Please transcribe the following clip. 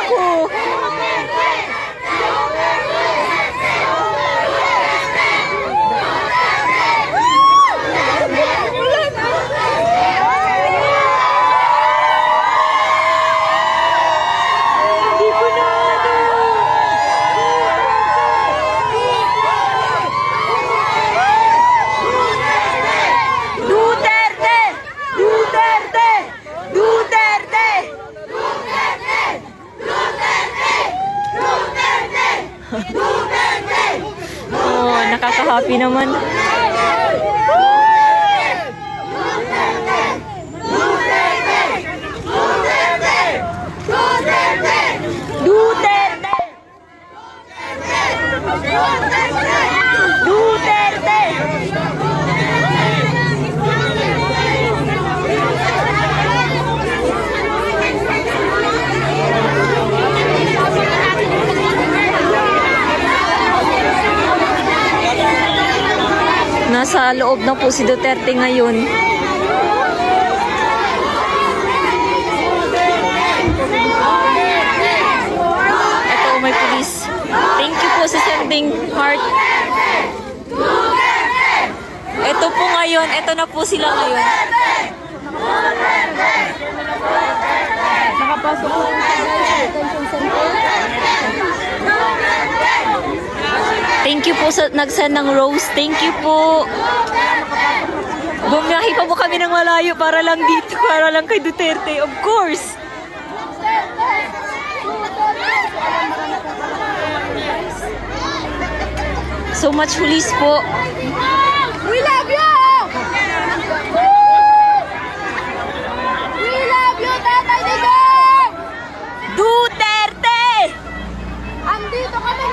Naku. Oh, nakaka-happy naman. Duterte! Nasa loob na po si Duterte ngayon. Ito, may pulis. Thank you po sa sending heart. Ito po ngayon, ito na po sila ngayon. Nakapasok po yung detention center. Thank you po sa nag-send ng rose. Thank you po. Bumiyahe pa po kami ng malayo para lang dito, para lang kay Duterte. Of course. So much police po. We love you! We love you, Tatay Digong! Duterte! Andito kami